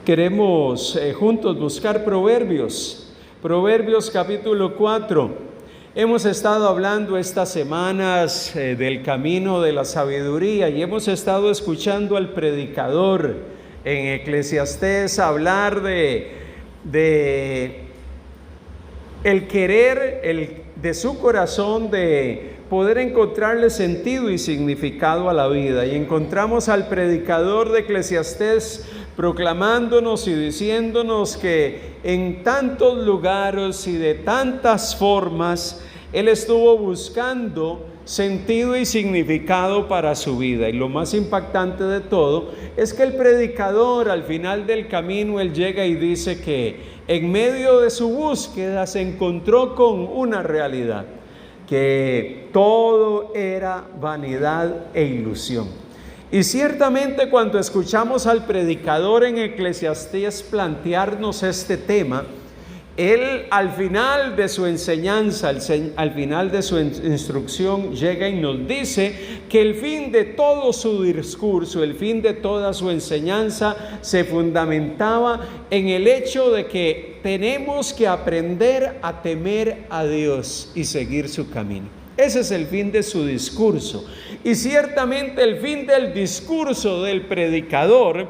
Queremos juntos buscar Proverbios capítulo 4. Hemos estado hablando estas semanas del camino de la sabiduría y hemos estado escuchando al predicador en Eclesiastés hablar de el querer de su corazón de poder encontrarle sentido y significado a la vida. Y encontramos al predicador de Eclesiastés proclamándonos y diciéndonos que en tantos lugares y de tantas formas él estuvo buscando sentido y significado para su vida. Y lo más impactante de todo es que el predicador al final del camino él llega y dice que en medio de su búsqueda se encontró con una realidad, que todo era vanidad e ilusión. Y ciertamente cuando escuchamos al predicador en Eclesiastés plantearnos este tema, él al final de su enseñanza, al final de su instrucción, llega y nos dice que el fin de todo su discurso, el fin de toda su enseñanza se fundamentaba en el hecho de que tenemos que aprender a temer a Dios y seguir su camino. Ese es el fin de su discurso. Y ciertamente el fin del discurso del predicador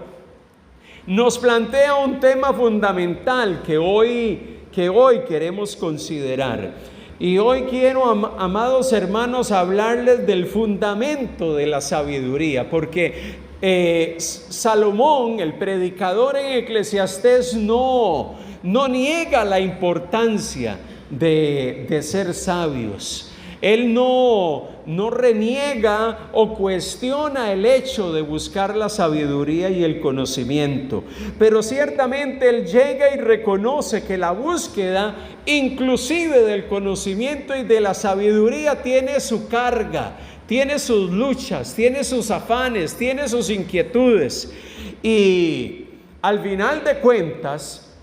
nos plantea un tema fundamental que hoy queremos considerar. Y hoy quiero, amados hermanos, hablarles del fundamento de la sabiduría, porque Salomón, el predicador en Eclesiastés, no niega la importancia de ser sabios. Él no reniega o cuestiona el hecho de buscar la sabiduría y el conocimiento, pero ciertamente él llega y reconoce que la búsqueda inclusive del conocimiento y de la sabiduría tiene su carga, tiene sus luchas, tiene sus afanes, tiene sus inquietudes. Y al final de cuentas,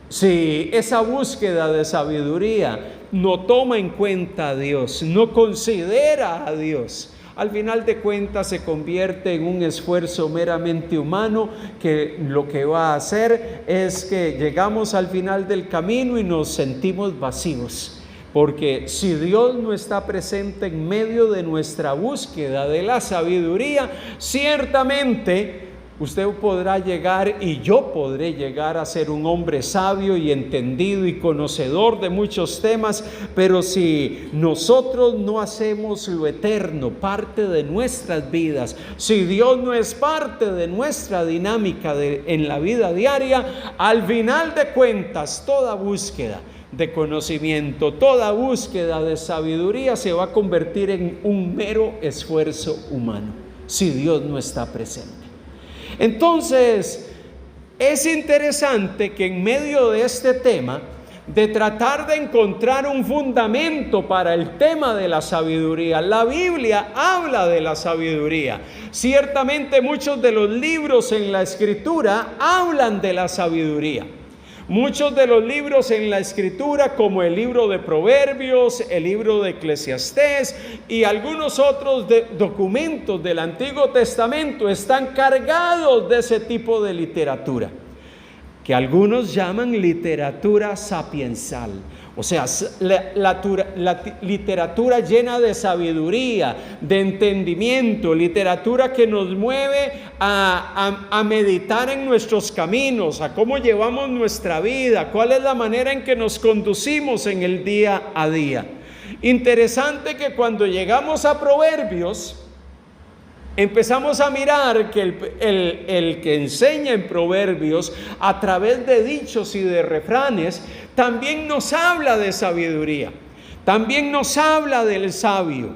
si esa búsqueda de sabiduría no toma en cuenta a Dios, no considera a Dios, al final de cuentas se convierte en un esfuerzo meramente humano, que lo que va a hacer es que llegamos al final del camino y nos sentimos vacíos. Porque si Dios no está presente en medio de nuestra búsqueda de la sabiduría, ciertamente usted podrá llegar y yo podré llegar a ser un hombre sabio y entendido y conocedor de muchos temas, pero si nosotros no hacemos lo eterno parte de nuestras vidas, si Dios no es parte de nuestra dinámica en la vida diaria, al final de cuentas toda búsqueda de conocimiento, toda búsqueda de sabiduría se va a convertir en un mero esfuerzo humano, si Dios no está presente. Entonces, es interesante que en medio de este tema, de tratar de encontrar un fundamento para el tema de la sabiduría, la Biblia habla de la sabiduría. Ciertamente muchos de los libros en la Escritura hablan de la sabiduría. Muchos de los libros en la Escritura, como el libro de Proverbios, el libro de Eclesiastés y algunos otros documentos del Antiguo Testamento, están cargados de ese tipo de literatura, que algunos llaman literatura sapiensal. O sea, la literatura llena de sabiduría, de entendimiento, literatura que nos mueve a meditar en nuestros caminos, a cómo llevamos nuestra vida, cuál es la manera en que nos conducimos en el día a día. Interesante que cuando llegamos a Proverbios, empezamos a mirar que el que enseña en Proverbios a través de dichos y de refranes también nos habla de sabiduría, también nos habla del sabio.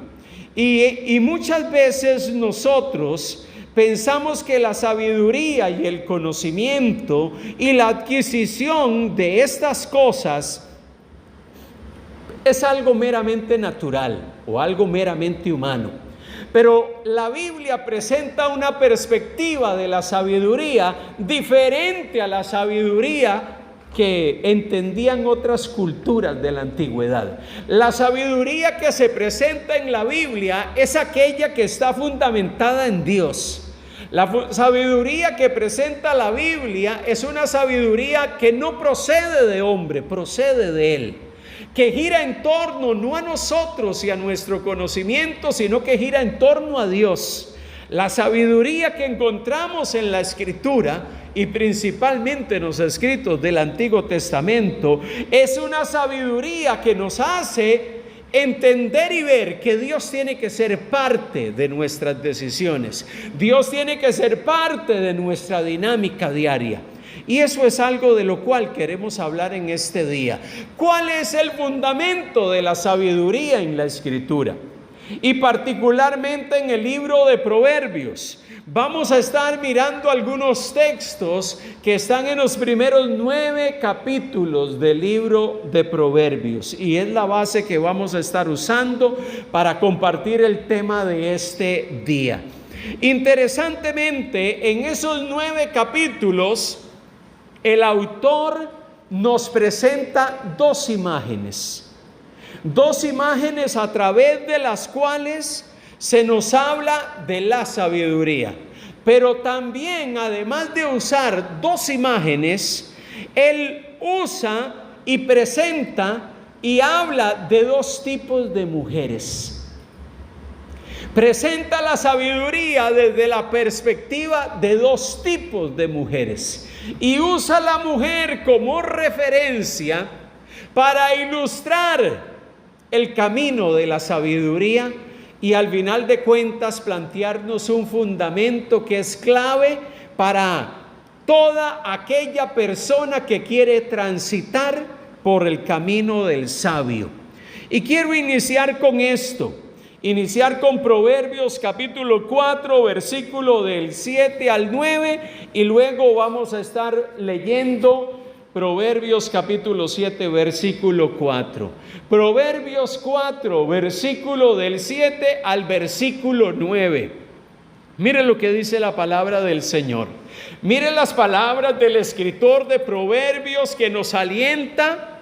Y muchas veces nosotros pensamos que la sabiduría y el conocimiento y la adquisición de estas cosas es algo meramente natural o algo meramente humano. Pero la Biblia presenta una perspectiva de la sabiduría diferente a la sabiduría que entendían otras culturas de la antigüedad. La sabiduría que se presenta en la Biblia es aquella que está fundamentada en Dios. La sabiduría que presenta la Biblia es una sabiduría que no procede de hombre, procede de Él, que gira en torno no a nosotros y a nuestro conocimiento, sino que gira en torno a Dios. La sabiduría que encontramos en la Escritura y principalmente en los escritos del Antiguo Testamento es una sabiduría que nos hace entender y ver que Dios tiene que ser parte de nuestras decisiones. Dios tiene que ser parte de nuestra dinámica diaria. Y eso es algo de lo cual queremos hablar en este día. ¿Cuál es el fundamento de la sabiduría en la Escritura? Y particularmente en el libro de Proverbios. Vamos a estar mirando algunos textos que están en los primeros 9 capítulos del libro de Proverbios. Y es la base que vamos a estar usando para compartir el tema de este día. Interesantemente, en esos 9 capítulos, el autor nos presenta dos imágenes a través de las cuales se nos habla de la sabiduría. Pero también, además de usar dos imágenes, él usa y presenta y habla de dos tipos de mujeres. Presenta la sabiduría desde la perspectiva de dos tipos de mujeres y usa la mujer como referencia para ilustrar el camino de la sabiduría y al final de cuentas plantearnos un fundamento que es clave para toda aquella persona que quiere transitar por el camino del sabio. Y quiero iniciar con esto. Iniciar con Proverbios capítulo 4, versículo del 7 al 9, y luego vamos a estar leyendo Proverbios capítulo 7, versículo 4. Proverbios 4, versículo del 7 al versículo 9. Mire lo que dice la palabra del Señor. Mire las palabras del escritor de Proverbios que nos alienta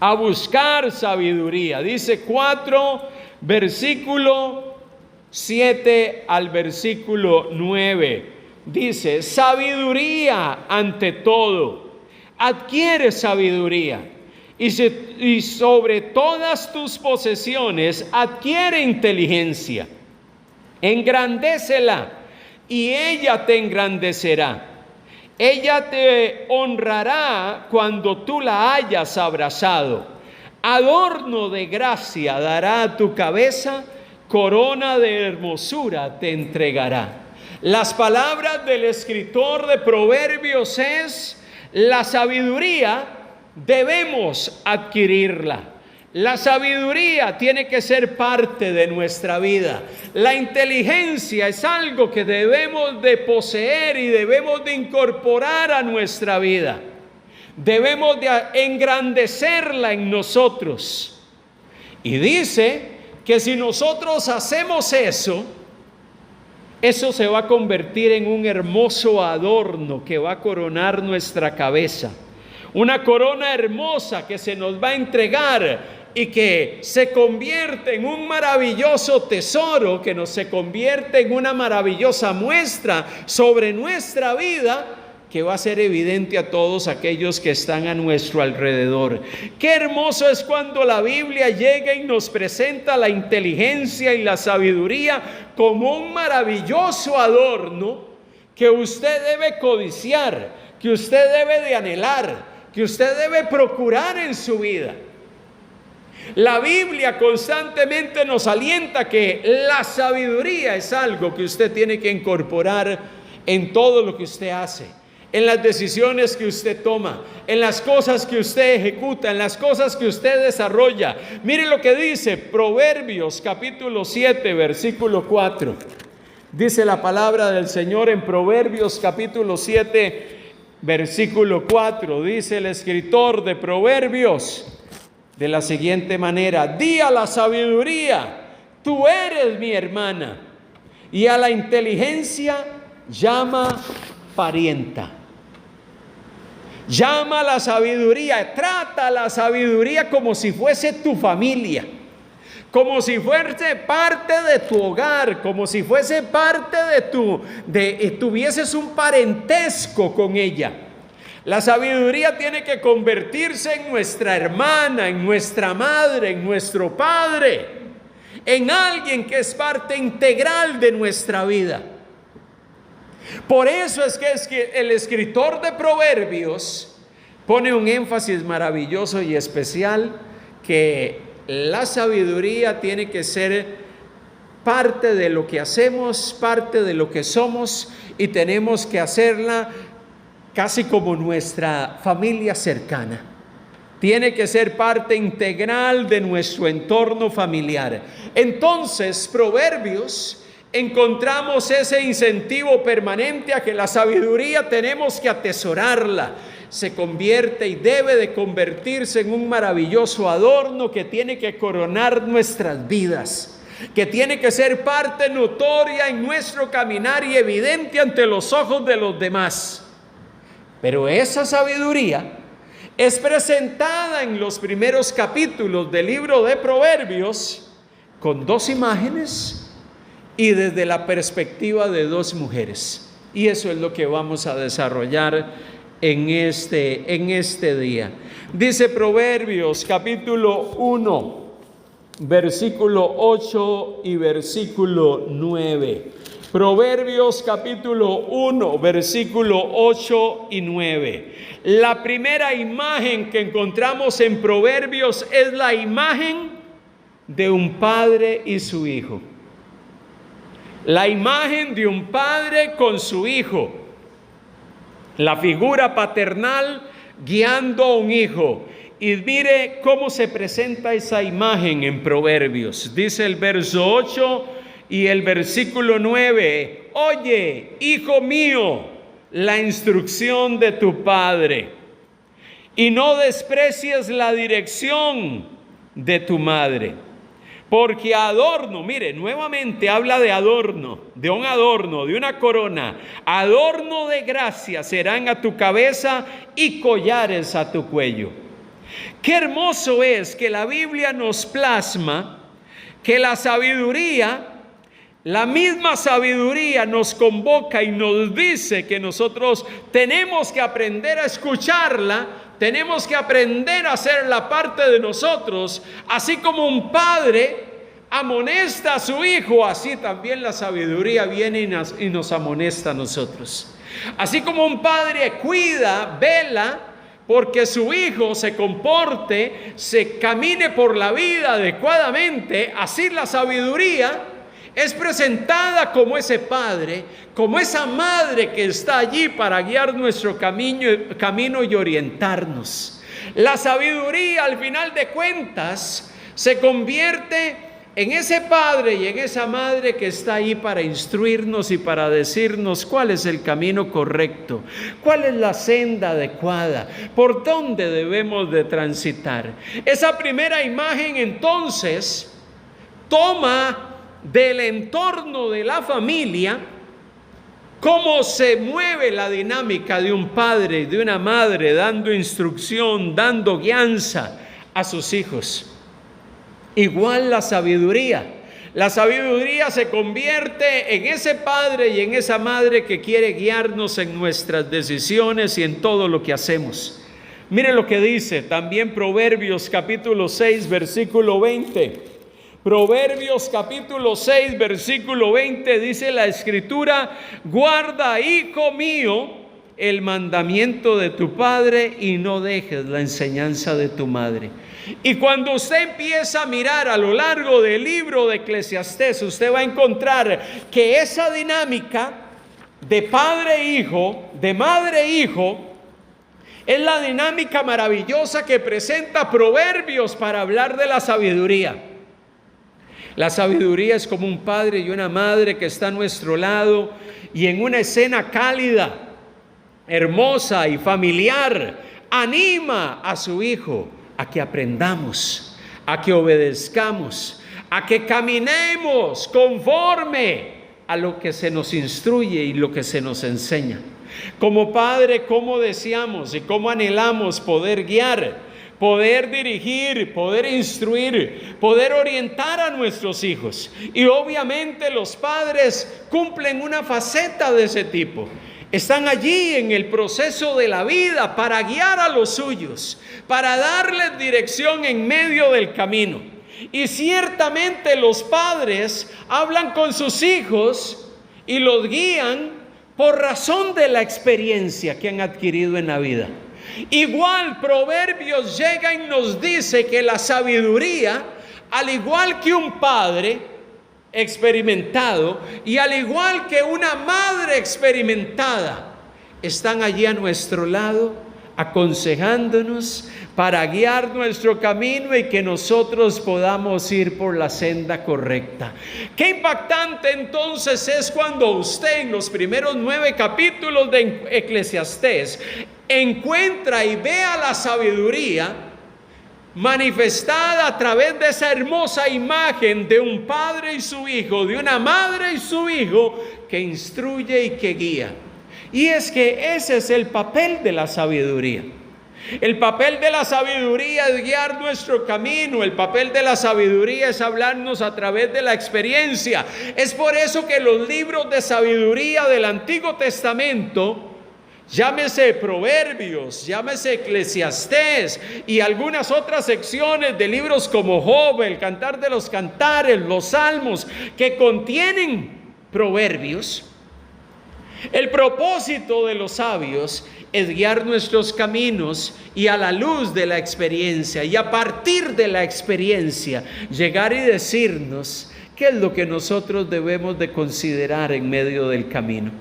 a buscar sabiduría. Dice 4, versículo 7 al versículo 9. Dice: sabiduría ante todo. Adquiere sabiduría y sobre todas tus posesiones adquiere inteligencia. Engrandécela y ella te engrandecerá. Ella te honrará cuando tú la hayas abrazado. Adorno de gracia dará a tu cabeza, corona de hermosura te entregará. Las palabras del escritor de Proverbios es: la sabiduría debemos adquirirla. La sabiduría tiene que ser parte de nuestra vida. La inteligencia es algo que debemos de poseer y debemos de incorporar a nuestra vida. Debemos de engrandecerla en nosotros. Y dice que si nosotros hacemos eso, eso se va a convertir en un hermoso adorno que va a coronar nuestra cabeza. Una corona hermosa que se nos va a entregar y que se convierte en un maravilloso tesoro, que se convierte en una maravillosa muestra sobre nuestra vida, que va a ser evidente a todos aquellos que están a nuestro alrededor. Qué hermoso es cuando la Biblia llega y nos presenta la inteligencia y la sabiduría como un maravilloso adorno que usted debe codiciar, que usted debe de anhelar, que usted debe procurar en su vida. La Biblia constantemente nos alienta que la sabiduría es algo que usted tiene que incorporar en todo lo que usted hace, en las decisiones que usted toma, en las cosas que usted ejecuta, en las cosas que usted desarrolla. Mire lo que dice Proverbios capítulo 7, versículo 4. Dice la palabra del Señor en Proverbios capítulo 7, versículo 4. Dice el escritor de Proverbios de la siguiente manera: di a la sabiduría, tú eres mi hermana, y a la inteligencia llama parienta. Llama a la sabiduría, trata a la sabiduría como si fuese tu familia, como si fuese parte de tu hogar, como si fuese parte tuvieses un parentesco con ella. La sabiduría tiene que convertirse en nuestra hermana, en nuestra madre, en nuestro padre, en alguien que es parte integral de nuestra vida. Por eso es que el escritor de Proverbios pone un énfasis maravilloso y especial, que la sabiduría tiene que ser parte de lo que hacemos, parte de lo que somos, y tenemos que hacerla casi como nuestra familia cercana. Tiene que ser parte integral de nuestro entorno familiar. Entonces, Proverbios, encontramos ese incentivo permanente a que la sabiduría tenemos que atesorarla. Se convierte y debe de convertirse en un maravilloso adorno que tiene que coronar nuestras vidas, que tiene que ser parte notoria en nuestro caminar y evidente ante los ojos de los demás. Pero esa sabiduría es presentada en los primeros capítulos del libro de Proverbios con dos imágenes y desde la perspectiva de dos mujeres. Y eso es lo que vamos a desarrollar en este día. Dice Proverbios capítulo 1, versículo 8 y versículo 9. Proverbios capítulo 1, versículo 8 y 9. La primera imagen que encontramos en Proverbios es la imagen de un padre y su hijo. La imagen de un padre con su hijo. La figura paternal guiando a un hijo. Y mire cómo se presenta esa imagen en Proverbios. Dice el verso 8 y el versículo 9: oye, hijo mío, la instrucción de tu padre, y no desprecies la dirección de tu madre, porque adorno, mire, nuevamente habla de adorno, de un adorno, de una corona, adorno de gracia serán a tu cabeza y collares a tu cuello. Qué hermoso es que la Biblia nos plasma que la sabiduría, la misma sabiduría nos convoca y nos dice que nosotros tenemos que aprender a escucharla, tenemos que aprender a hacerla parte de nosotros. Así como un padre amonesta a su hijo, así también la sabiduría viene y nos amonesta a nosotros. Así como un padre cuida, vela, porque su hijo se comporte, se camine por la vida adecuadamente, así la sabiduría es presentada como ese padre, como esa madre que está allí para guiar nuestro camino y orientarnos. La sabiduría, al final de cuentas, se convierte en ese padre y en esa madre que está ahí para instruirnos y para decirnos cuál es el camino correcto, cuál es la senda adecuada, por dónde debemos de transitar. Esa primera imagen entonces toma del entorno de la familia cómo se mueve la dinámica de un padre y de una madre dando instrucción, dando guianza a sus hijos. Igual la sabiduría se convierte en ese padre y en esa madre que quiere guiarnos en nuestras decisiones y en todo lo que hacemos. Mire lo que dice también Proverbios capítulo 6 versículo 20. Proverbios capítulo 6 versículo 20 dice la escritura: guarda, hijo mío, el mandamiento de tu padre y no dejes la enseñanza de tu madre. Y cuando usted empieza a mirar a lo largo del libro de Eclesiastés, usted va a encontrar que esa dinámica de padre e hijo, de madre e hijo, es la dinámica maravillosa que presenta Proverbios para hablar de la sabiduría. La sabiduría es como un padre y una madre que está a nuestro lado y en una escena cálida, hermosa y familiar, anima a su hijo a que aprendamos, a que obedezcamos, a que caminemos conforme a lo que se nos instruye y lo que se nos enseña. Como padre, ¿cómo deseamos y cómo anhelamos poder guiar, poder dirigir, poder instruir, poder orientar a nuestros hijos. Y obviamente los padres cumplen una faceta de ese tipo. Están allí en el proceso de la vida para guiar a los suyos, para darles dirección en medio del camino. Y ciertamente los padres hablan con sus hijos y los guían por razón de la experiencia que han adquirido en la vida. Igual Proverbios llega y nos dice que la sabiduría, al igual que un padre experimentado y al igual que una madre experimentada, están allí a nuestro lado aconsejándonos para guiar nuestro camino y que nosotros podamos ir por la senda correcta. Qué impactante entonces es cuando usted en los primeros 9 capítulos de Eclesiastés encuentra y ve a la sabiduría manifestada a través de esa hermosa imagen de un padre y su hijo, de una madre y su hijo, que instruye y que guía. Y es que ese es el papel de la sabiduría. El papel de la sabiduría es guiar nuestro camino. El papel de la sabiduría es hablarnos a través de la experiencia. Es por eso que los libros de sabiduría del Antiguo Testamento, llámese Proverbios, llámese Eclesiastés y algunas otras secciones de libros como Job, el Cantar de los Cantares, los Salmos, que contienen proverbios. El propósito de los sabios es guiar nuestros caminos y a la luz de la experiencia y a partir de la experiencia llegar y decirnos qué es lo que nosotros debemos de considerar en medio del camino.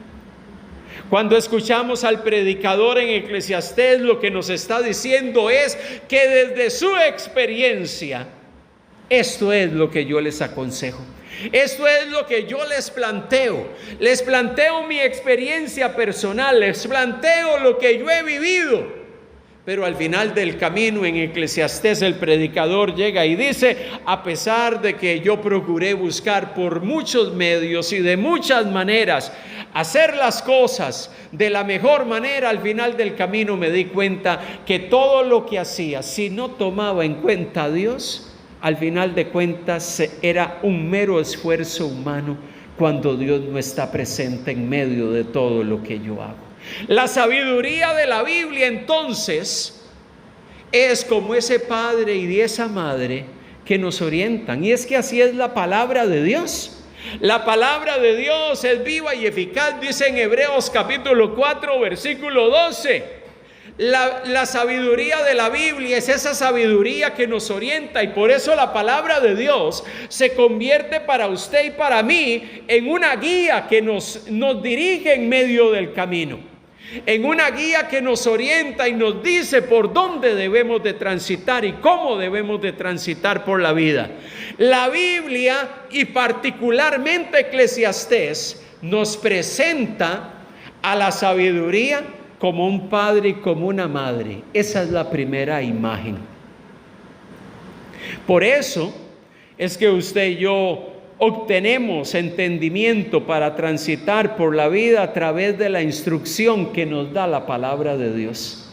Cuando escuchamos al predicador en Eclesiastés, lo que nos está diciendo es que desde su experiencia, esto es lo que yo les aconsejo. Esto es lo que yo les planteo. Les planteo mi experiencia personal, les planteo lo que yo he vivido. Pero al final del camino en Eclesiastés el predicador llega y dice: a pesar de que yo procuré buscar por muchos medios y de muchas maneras hacer las cosas de la mejor manera, al final del camino me di cuenta que todo lo que hacía, si no tomaba en cuenta a Dios, al final de cuentas era un mero esfuerzo humano cuando Dios no está presente en medio de todo lo que yo hago. La sabiduría de la Biblia entonces es como ese padre y esa madre que nos orientan. Y es que así es la palabra de Dios. La palabra de Dios es viva y eficaz, dice en Hebreos capítulo 4 versículo 12. La sabiduría de la Biblia es esa sabiduría que nos orienta, y por eso la palabra de Dios se convierte para usted y para mí en una guía que nos dirige en medio del camino, en una guía que nos orienta y nos dice por dónde debemos de transitar y cómo debemos de transitar por la vida. La Biblia y particularmente Eclesiastés nos presenta a la sabiduría como un padre y como una madre. Esa es la primera imagen. Por eso es que usted y yo obtenemos entendimiento para transitar por la vida a través de la instrucción que nos da la palabra de Dios.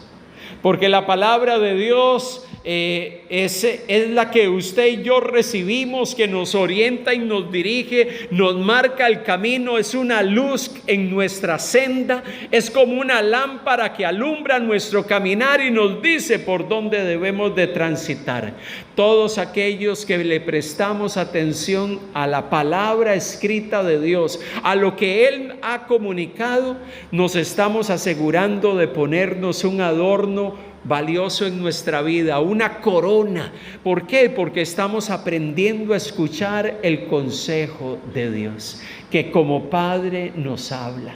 Porque la palabra de Dios es la que usted y yo recibimos, que nos orienta y nos dirige, nos marca el camino, es una luz en nuestra senda, es como una lámpara que alumbra nuestro caminar y nos dice por dónde debemos de transitar. Todos aquellos que le prestamos atención a la palabra escrita de Dios, a lo que Él ha comunicado, nos estamos asegurando de ponernos un adorno valioso en nuestra vida, una corona. ¿Por qué? Porque estamos aprendiendo a escuchar el consejo de Dios, que como Padre nos habla.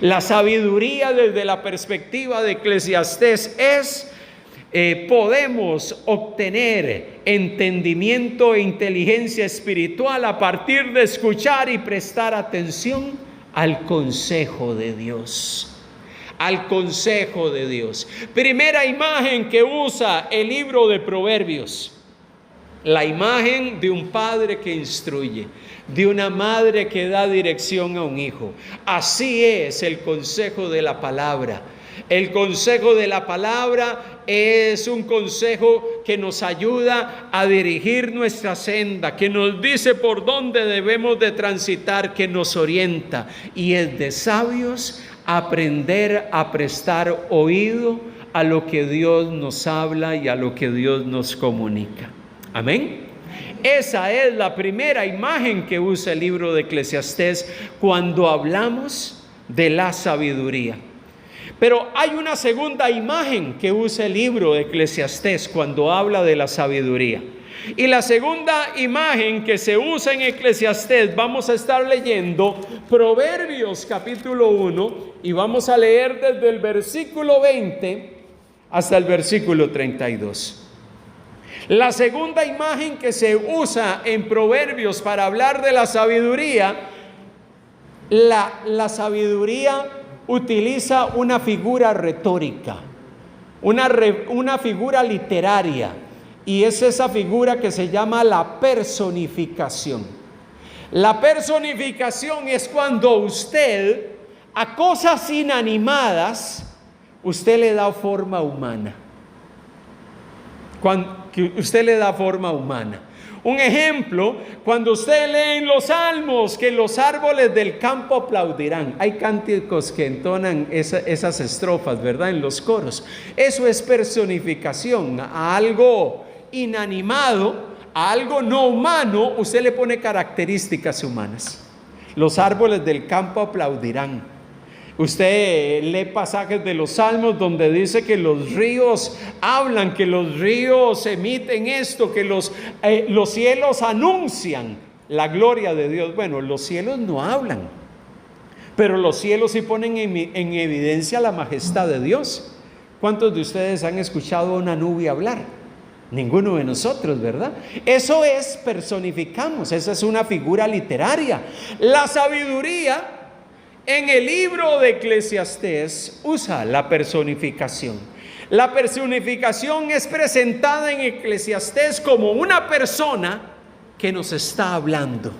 La sabiduría desde la perspectiva de Eclesiastés es podemos obtener entendimiento e inteligencia espiritual a partir de escuchar y prestar atención al consejo de Dios. Al consejo de Dios. Primera imagen que usa el libro de Proverbios: la imagen de un padre que instruye, de una madre que da dirección a un hijo. Así es el consejo de la palabra. El consejo de la palabra es un consejo que nos ayuda a dirigir nuestra senda, que nos dice por dónde debemos de transitar, que nos orienta. Y es de sabios aprender a prestar oído a lo que Dios nos habla y a lo que Dios nos comunica. Amén. Esa es la primera imagen que usa el libro de Eclesiastés cuando hablamos de la sabiduría. Pero hay una segunda imagen que usa el libro de Eclesiastés cuando habla de la sabiduría. Y la segunda imagen que se usa en Eclesiastés, vamos a estar leyendo Proverbios capítulo 1 y vamos a leer desde el versículo 20 hasta el versículo 32. La segunda imagen que se usa en Proverbios para hablar de la sabiduría, la sabiduría utiliza una figura retórica, una figura literaria, y es esa figura que se llama la personificación. La personificación es cuando usted a cosas inanimadas, usted le da forma humana. Cuando usted le da forma humana. Un ejemplo, cuando usted lee en los Salmos que los árboles del campo aplaudirán. Hay cánticos que entonan esas estrofas, ¿verdad? En los coros. Eso es personificación. A algo inanimado, a algo no humano, usted le pone características humanas. Los árboles del campo aplaudirán. Usted lee pasajes de los Salmos donde dice que los ríos hablan, que los ríos emiten esto, que los cielos anuncian la gloria de Dios. Bueno, los cielos no hablan, pero los cielos sí ponen en evidencia la majestad de Dios. ¿Cuántos de ustedes han escuchado a una nube hablar? Ninguno de nosotros, ¿verdad? Eso es, personificamos, esa es una figura literaria. La sabiduría en el libro de Eclesiastés usa la personificación. La personificación es presentada en Eclesiastés como una persona que nos está hablando,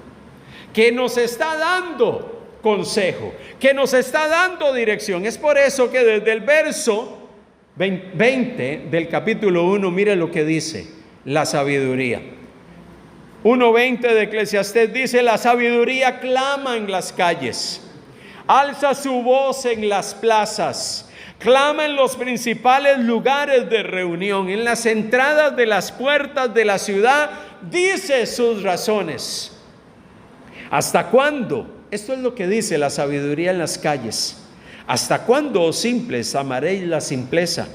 que nos está dando consejo, que nos está dando dirección. Es por eso que desde el verso 20 del capítulo 1, mire lo que dice la sabiduría. 1:20 de Eclesiastés dice: la sabiduría clama en las calles, alza su voz en las plazas, clama en los principales lugares de reunión, en las entradas de las puertas de la ciudad, dice sus razones. ¿Hasta cuándo? Esto es lo que dice la sabiduría en las calles. ¿Hasta cuándo, oh simples, amaréis la simpleza?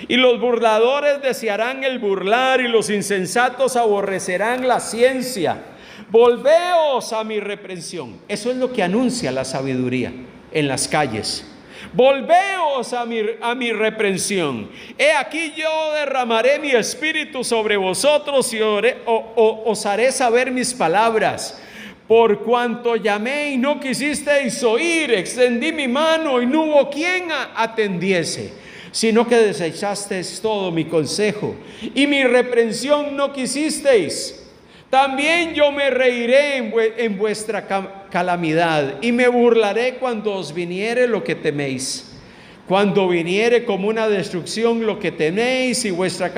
Y los burladores desearán el burlar, y los insensatos aborrecerán la ciencia. Volveos a mi reprensión. Eso es lo que anuncia la sabiduría en las calles. Volveos a mi reprensión. He aquí yo derramaré mi espíritu sobre vosotros y os haré saber mis palabras. Por cuanto llamé y no quisisteis oír, extendí mi mano y no hubo quien atendiese, sino que desechasteis todo mi consejo y mi reprensión no quisisteis. También yo me reiré en vuestra calamidad y me burlaré cuando os viniere lo que teméis. Cuando viniere como una destrucción lo que teméis y vuestra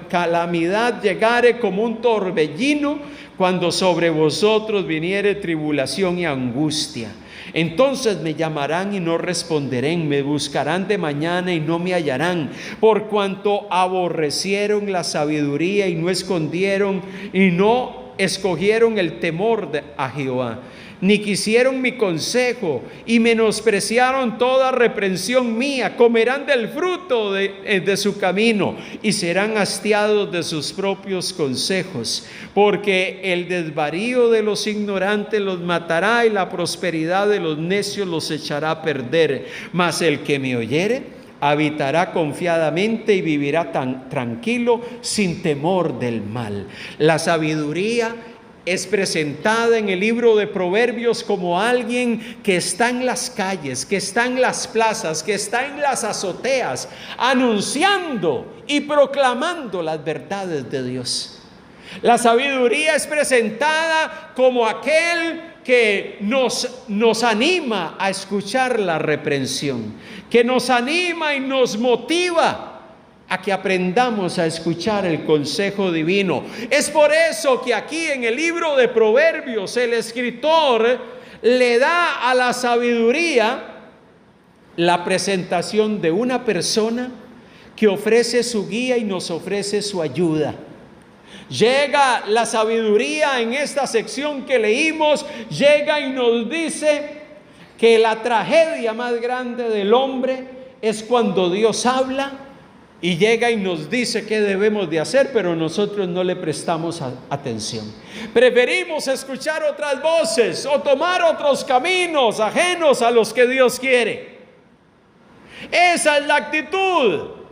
calamidad llegare como un torbellino, cuando sobre vosotros viniere tribulación y angustia. Entonces me llamarán y no responderé, me buscarán de mañana y no me hallarán, por cuanto aborrecieron la sabiduría y no escondieron y no escogieron el temor a Jehová, ni quisieron mi consejo y menospreciaron toda reprensión mía. Comerán del fruto de su camino y serán hastiados de sus propios consejos, porque el desvarío de los ignorantes los matará y la prosperidad de los necios los echará a perder. Mas el que me oyere habitará confiadamente y vivirá tan tranquilo sin temor del mal. La sabiduría es presentada en el libro de Proverbios como alguien que está en las calles, que está en las plazas, que está en las azoteas, anunciando y proclamando las verdades de Dios. La sabiduría es presentada como aquel que nos anima a escuchar la reprensión, que nos anima y nos motiva a que aprendamos a escuchar el consejo divino. Es por eso que aquí en el libro de Proverbios el escritor le da a la sabiduría la presentación de una persona que ofrece su guía y nos ofrece su ayuda. Llega la sabiduría en esta sección que leímos, llega y nos dice que la tragedia más grande del hombre es cuando Dios habla y llega y nos dice qué debemos de hacer, pero nosotros no le prestamos atención. Preferimos escuchar otras voces o tomar otros caminos ajenos a los que Dios quiere. Esa es la actitud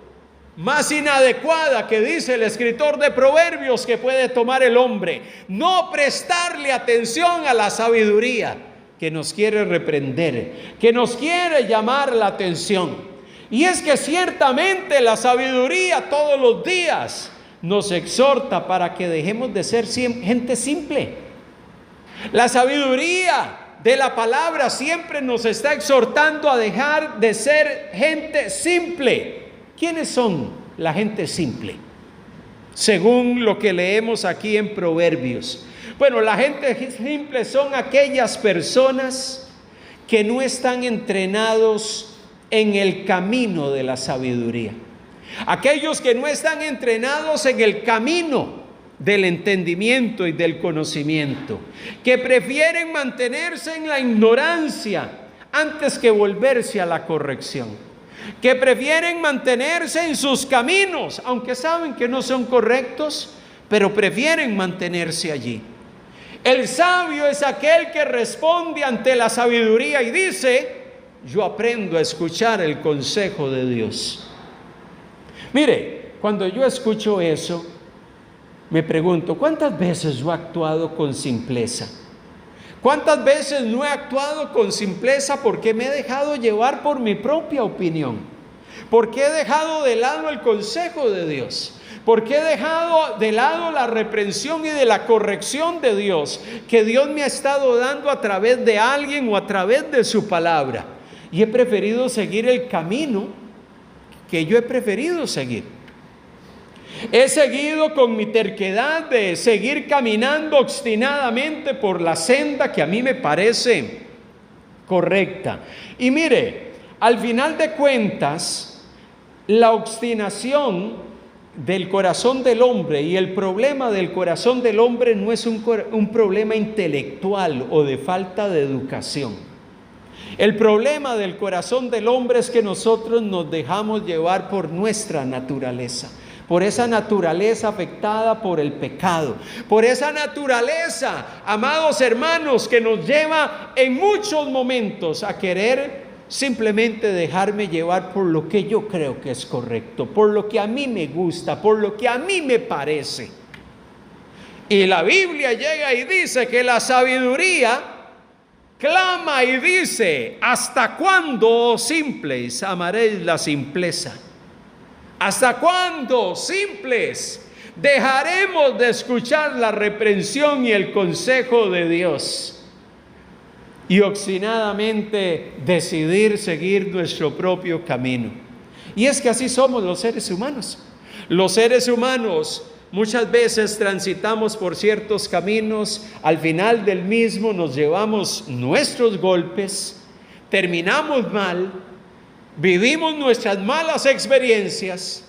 más inadecuada que dice el escritor de Proverbios que puede tomar el hombre. No prestarle atención a la sabiduría que nos quiere reprender, que nos quiere llamar la atención. Y es que ciertamente la sabiduría todos los días nos exhorta para que dejemos de ser gente simple. La sabiduría de la palabra siempre nos está exhortando a dejar de ser gente simple. ¿Quiénes son la gente simple? Según lo que leemos aquí en Proverbios. Bueno, la gente simple son aquellas personas que no están entrenados en el camino de la sabiduría. Aquellos que no están entrenados en el camino del entendimiento y del conocimiento, que prefieren mantenerse en la ignorancia antes que volverse a la corrección, que prefieren mantenerse en sus caminos, aunque saben que no son correctos, pero prefieren mantenerse allí. El sabio es aquel que responde ante la sabiduría y dice: yo aprendo a escuchar el consejo de Dios. Mire, cuando yo escucho eso, me pregunto, ¿cuántas veces yo he actuado con simpleza? ¿Cuántas veces no he actuado con simpleza porque me he dejado llevar por mi propia opinión? Porque he dejado de lado el consejo de Dios. Porque he dejado de lado la reprensión y de la corrección de Dios, que Dios me ha estado dando a través de alguien o a través de su palabra. Y he preferido seguir el camino que yo he preferido seguir. He seguido con mi terquedad de seguir caminando obstinadamente por la senda que a mí me parece correcta. Y mire, al final de cuentas, la obstinación del corazón del hombre y el problema del corazón del hombre no es un problema intelectual o de falta de educación. El problema del corazón del hombre es que nosotros nos dejamos llevar por nuestra naturaleza, por esa naturaleza afectada por el pecado, por esa naturaleza, amados hermanos, que nos lleva en muchos momentos a querer simplemente dejarme llevar por lo que yo creo que es correcto, por lo que a mí me gusta, por lo que a mí me parece. Y la Biblia llega y dice que la sabiduría clama y dice: ¿hasta cuándo, oh simples, amaréis la simpleza? ¿Hasta cuándo, simples, dejaremos de escuchar la reprensión y el consejo de Dios y obstinadamente decidir seguir nuestro propio camino? Y es que así somos los seres humanos. Los seres humanos muchas veces transitamos por ciertos caminos, al final del mismo nos llevamos nuestros golpes, terminamos mal, vivimos nuestras malas experiencias,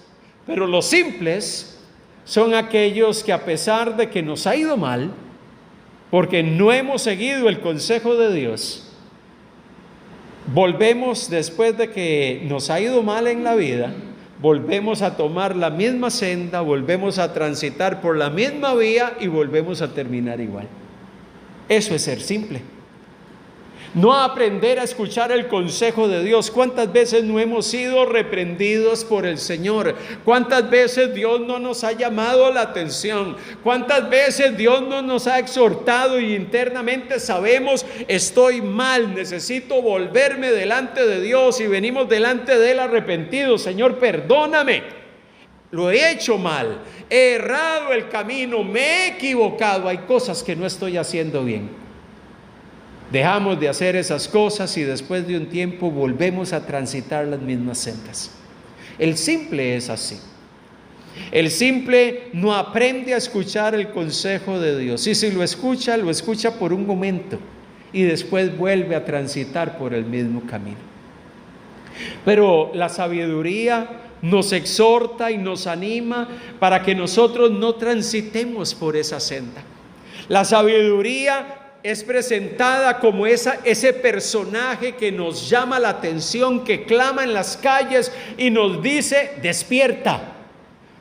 pero los simples son aquellos que, a pesar de que nos ha ido mal, porque no hemos seguido el consejo de Dios, volvemos, después de que nos ha ido mal en la vida, volvemos a tomar la misma senda, volvemos a transitar por la misma vía y volvemos a terminar igual. Eso es ser simple. No aprender a escuchar el consejo de Dios. ¿Cuántas veces no hemos sido reprendidos por el Señor? ¿Cuántas veces Dios no nos ha llamado la atención? ¿Cuántas veces Dios no nos ha exhortado y internamente sabemos: estoy mal, necesito volverme delante de Dios, y venimos delante de Él arrepentidos? Señor, perdóname, lo he hecho mal, he errado el camino, me he equivocado, hay cosas que no estoy haciendo bien. Dejamos de hacer esas cosas y después de un tiempo volvemos a transitar las mismas sendas. El simple es así. El simple no aprende a escuchar el consejo de Dios. Y si lo escucha por un momento y después vuelve a transitar por el mismo camino. Pero la sabiduría nos exhorta y nos anima para que nosotros no transitemos por esa senda. La sabiduría es presentada como ese personaje que nos llama la atención, que clama en las calles y nos dice: despierta,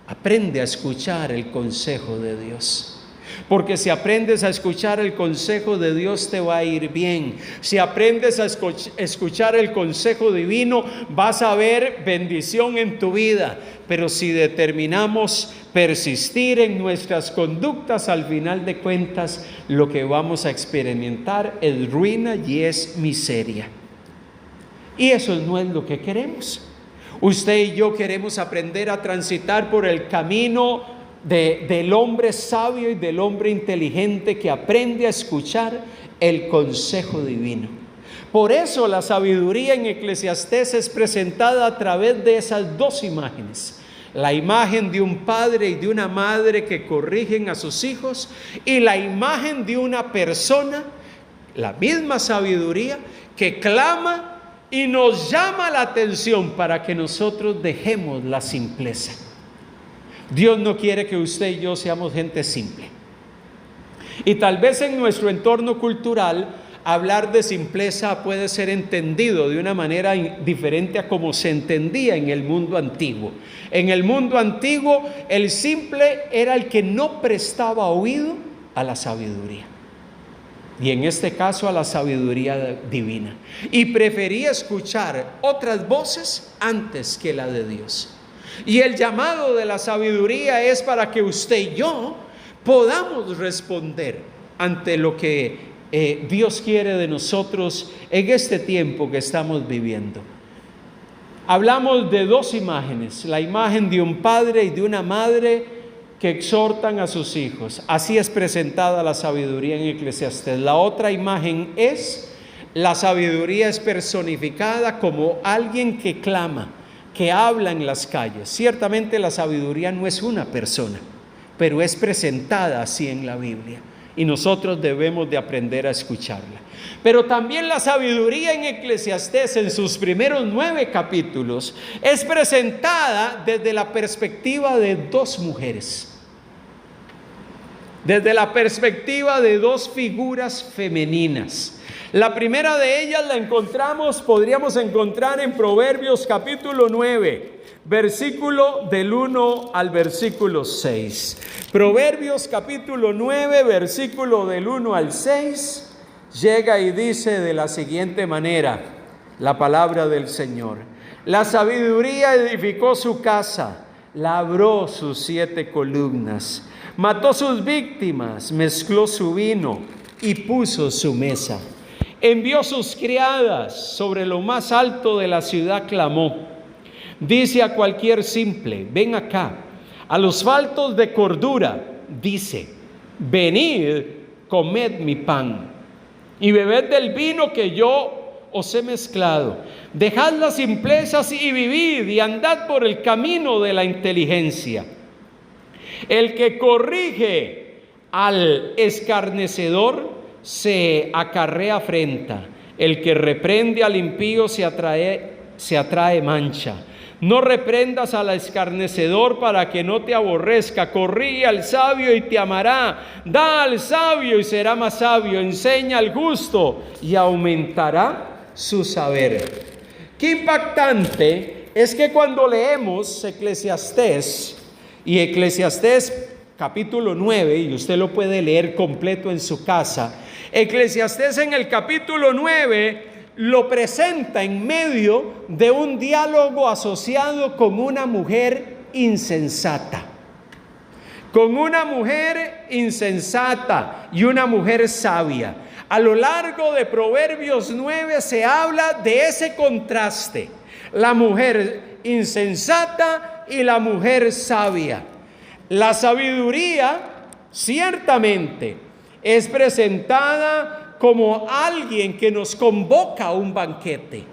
aprende a escuchar el consejo de Dios. Porque si aprendes a escuchar el consejo de Dios, te va a ir bien. Si aprendes a escuchar el consejo divino, vas a ver bendición en tu vida. Pero si determinamos persistir en nuestras conductas, al final de cuentas, lo que vamos a experimentar es ruina y es miseria. Y eso no es lo que queremos. Usted y yo queremos aprender a transitar por el camino del hombre sabio y del hombre inteligente que aprende a escuchar el consejo divino. Por eso la sabiduría en Eclesiastés es presentada a través de esas dos imágenes: la imagen de un padre y de una madre que corrigen a sus hijos, y la imagen de una persona, la misma sabiduría, que clama y nos llama la atención para que nosotros dejemos la simpleza. Dios no quiere que usted y yo seamos gente simple. Y tal vez en nuestro entorno cultural hablar de simpleza puede ser entendido de una manera diferente a como se entendía en el mundo antiguo. En el mundo antiguo, el simple era el que no prestaba oído a la sabiduría. Y en este caso a la sabiduría divina. Y prefería escuchar otras voces antes que la de Dios. Y el llamado de la sabiduría es para que usted y yo podamos responder ante lo que Dios quiere de nosotros en este tiempo que estamos viviendo. Hablamos de dos imágenes: la imagen de un padre y de una madre que exhortan a sus hijos. Así es presentada la sabiduría en Eclesiastés. La otra imagen es: la sabiduría es personificada como alguien que clama, que habla en las calles. Ciertamente la sabiduría no es una persona, pero es presentada así en la Biblia y nosotros debemos de aprender a escucharla. Pero también la sabiduría en Eclesiastés, en sus primeros 9 capítulos, es presentada desde la perspectiva de dos mujeres, desde la perspectiva de dos figuras femeninas. La primera de ellas podríamos encontrar en Proverbios capítulo 9, versículo del 1 al versículo 6. Proverbios capítulo 9, versículo del 1 al 6, llega y dice de la siguiente manera la palabra del Señor: la sabiduría edificó su casa, labró sus 7 columnas, mató sus víctimas, mezcló su vino y puso su mesa. Envió sus criadas, sobre lo más alto de la ciudad clamó. Dice a cualquier simple: ven acá. A los faltos de cordura dice: venid, comed mi pan y bebed del vino que yo os he mezclado. Dejad las simplezas y vivid, y andad por el camino de la inteligencia. El que corrige al escarnecedor se acarrea afrenta. El que reprende al impío se atrae mancha. No reprendas al escarnecedor para que no te aborrezca. Corrige al sabio y te amará. Da al sabio y será más sabio. Enseña al justo y aumentará su saber. Qué impactante es que cuando leemos Eclesiastés, y Eclesiastés capítulo 9, y usted lo puede leer completo en su casa, Eclesiastés en el capítulo 9 lo presenta en medio de un diálogo asociado con una mujer insensata. Con una mujer insensata y una mujer sabia. A lo largo de Proverbios 9 se habla de ese contraste: la mujer insensata y la mujer sabia. La sabiduría ciertamente es presentada como alguien que nos convoca a un banquete.